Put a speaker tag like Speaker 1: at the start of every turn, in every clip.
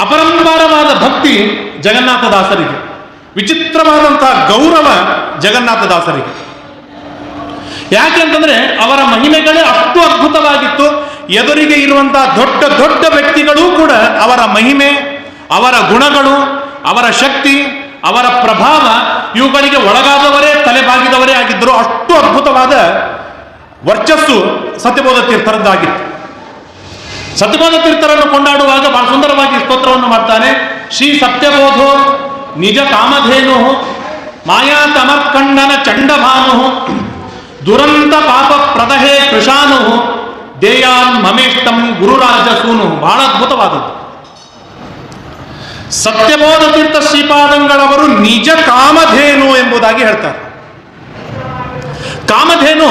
Speaker 1: ಅಪರಂಪಾರವಾದ ಭಕ್ತಿ ಜಗನ್ನಾಥದಾಸರಿಗೆ, ವಿಚಿತ್ರವಾದಂತಹ ಗೌರವ ಜಗನ್ನಾಥದಾಸರಿಗೆ. ಯಾಕೆಂತಂದ್ರೆ ಅವರ ಮಹಿಮೆಗಳೇ ಅಷ್ಟು ಅದ್ಭುತವಾಗಿತ್ತು. ಎದುರಿಗೆ ಇರುವಂತಹ ದೊಡ್ಡ ದೊಡ್ಡ ವ್ಯಕ್ತಿಗಳೂ ಕೂಡ ಅವರ ಮಹಿಮೆ, ಅವರ ಗುಣಗಳು, ಅವರ ಶಕ್ತಿ, ಅವರ ಪ್ರಭಾವ ಇವುಗಳಿಗೆ ಒಳಗಾದವರೇ, ತಲೆಬಾಗಿದವರೇ ಆಗಿದ್ದರು. ಅಷ್ಟು ಅದ್ಭುತವಾದ ವರ್ಚಸ್ಸು ಸತ್ಯಬೋಧ ತೀರ್ಥರದ್ದಾಗಿತ್ತು. ಸತ್ಯಬೋಧ ತೀರ್ಥರನ್ನು ಕೊಂಡಾಡುವಾಗ ಬಹಳ ಸುಂದರವಾಗಿ ಸ್ತೋತ್ರವನ್ನು ಮಾಡ್ತಾನೆ. ಶ್ರೀ ಸತ್ಯಬೋಧೋ ನಿಜ ಕಾಮಧೇನು ಮಾಯಾ ತಮರ್ಕಂಡನ ಚಂಡಭಾನು ದುರಂತ ಪಾಪ ಪ್ರದಹೇ ಕೃಷಾನು ದೇಯಾನ್ ಮಮೇಷ್ಟಂ ಗುರುರಾಜ ಸೂನು. ಬಹಳ ಅದ್ಭುತವಾದದ್ದು. ಸತ್ಯಬೋಧ ತೀರ್ಥ ಶ್ರೀಪಾದಂಗಳವರು ನಿಜ ಕಾಮಧೇನು ಎಂಬುದಾಗಿ ಹೇಳ್ತಾರೆ. ಕಾಮಧೇನು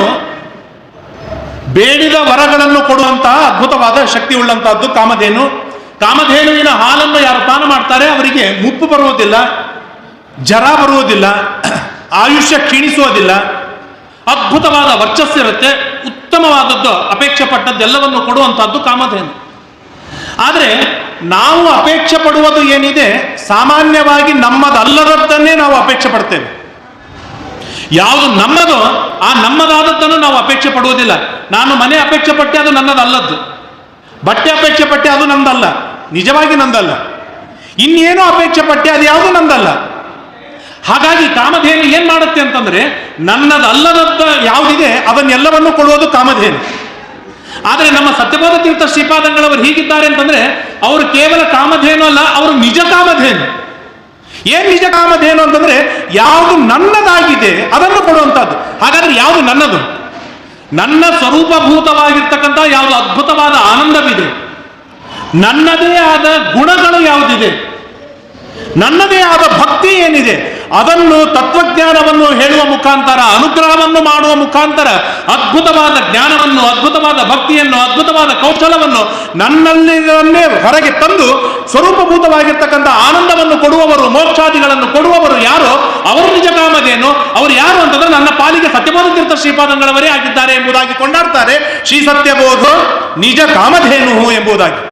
Speaker 1: ಬೇಡಿದ ವರಗಳನ್ನು ಕೊಡುವಂತಹ ಅದ್ಭುತವಾದ ಶಕ್ತಿ ಉಳ್ಳಂತಹದ್ದು ಕಾಮಧೇನು. ಕಾಮಧೇನುವಿನ ಹಾಲನ್ನು ಯಾರು ಪಾನ ಮಾಡ್ತಾರೆ ಅವರಿಗೆ ಮುಪ್ಪು ಬರುವುದಿಲ್ಲ, ಜರ ಬರುವುದಿಲ್ಲ, ಆಯುಷ್ಯ ಕ್ಷೀಣಿಸುವುದಿಲ್ಲ, ಅದ್ಭುತವಾದ ವರ್ಚಸ್ಸಿರುತ್ತೆ, ಉತ್ತಮವಾದದ್ದು, ಅಪೇಕ್ಷೆ ಪಟ್ಟದ್ದೆಲ್ಲವನ್ನು ಕೊಡುವಂತಹದ್ದು ಕಾಮಧೇನು. ಆದರೆ ನಾವು ಅಪೇಕ್ಷೆ ಪಡುವುದು ಏನಿದೆ, ಸಾಮಾನ್ಯವಾಗಿ ನಮ್ಮದಲ್ಲದದ್ದನ್ನೇ ನಾವು ಅಪೇಕ್ಷೆ ಪಡ್ತೇವೆ. ಯಾವುದು ನಮ್ಮದೋ ಆ ನಮ್ಮದಾದದ್ದನ್ನು ನಾವು ಅಪೇಕ್ಷೆ ಪಡುವುದಿಲ್ಲ. ನಾನು ಮನೆ ಅಪೇಕ್ಷೆ ಪಟ್ಟೆ, ಅದು ನನ್ನದಲ್ಲದ್ದು. ಬಟ್ಟೆ ಅಪೇಕ್ಷೆ ಪಟ್ಟೆ, ಅದು ನಂದಲ್ಲ, ನಿಜವಾಗಿ ನಂದಲ್ಲ. ಇನ್ನೇನೋ ಅಪೇಕ್ಷೆ ಪಟ್ಟೆ, ಅದು ಯಾವುದು ನಂದಲ್ಲ. ಹಾಗಾಗಿ ಕಾಮಧೇನು ಏನ್ ಮಾಡುತ್ತೆ ಅಂತಂದ್ರೆ, ನನ್ನದಲ್ಲದದ್ದು ಯಾವುದಿದೆ ಅದನ್ನೆಲ್ಲವನ್ನು ಕೊಡುವುದು ಕಾಮಧೇನು. ಆದರೆ ನಮ್ಮ ಸತ್ಯಬೋಧ ತೀರ್ಥ ಶ್ರೀಪಾದಂಗಳವರು ಹೀಗಿದ್ದಾರೆ ಅಂತಂದ್ರೆ, ಅವರು ಕೇವಲ ಕಾಮಧೇನು ಅಲ್ಲ, ಅವರು ನಿಜ ಕಾಮಧೇನು. ಏನ್ ನಿಜ ಕಾಮಧೇನು ಅಂತಂದ್ರೆ, ಯಾವುದು ನನ್ನದಾಗಿದೆ ಅದನ್ನು ಕೊಡುವಂತಹದ್ದು. ಹಾಗಾದ್ರೆ ಯಾವುದು ನನ್ನದು? ನನ್ನ ಸ್ವರೂಪಭೂತವಾಗಿರ್ತಕ್ಕಂಥ ಯಾವುದು ಅದ್ಭುತವಾದ ಆನಂದವಿದೆ, ನನ್ನದೇ ಆದ ಗುಣಗಳು ಯಾವುದಿದೆ, ನನ್ನದೇ ಆದ ಭಕ್ತಿ ಏನಿದೆ, ಅದನ್ನು ತತ್ವಜ್ಞಾನವನ್ನು ಹೇಳುವ ಮುಖಾಂತರ, ಅನುಗ್ರಹವನ್ನು ಮಾಡುವ ಮುಖಾಂತರ ಅದ್ಭುತವಾದ ಜ್ಞಾನವನ್ನು, ಅದ್ಭುತವಾದ ಭಕ್ತಿಯನ್ನು, ಅದ್ಭುತವಾದ ಕೌಶಲವನ್ನು ನನ್ನಲ್ಲಿಯನ್ನೇ ಹೊರಗೆ ತಂದು ಸ್ವರೂಪಭೂತವಾಗಿರ್ತಕ್ಕಂಥ ಆನಂದವನ್ನು ಕೊಡುವವರು, ಮೋಕ್ಷಾದಿಗಳನ್ನು ಕೊಡುವವರು ಯಾರೋ ಅವರು ನಿಜ ಕಾಮಧೇನು. ಅವರು ಯಾರು ಅಂತಂದ್ರೆ, ನನ್ನ ಪಾಲಿಗೆ ಸತ್ಯಬೋಧ ತೀರ್ಥ ಶ್ರೀಪಾದಂಗಳವರೇ ಆಗಿದ್ದಾರೆ ಎಂಬುದಾಗಿ ಕೊಂಡಾಡ್ತಾರೆ. ಶ್ರೀ ಸತ್ಯಬೋಧ ನಿಜ ಕಾಮಧೇನು ಎಂಬುದಾಗಿ.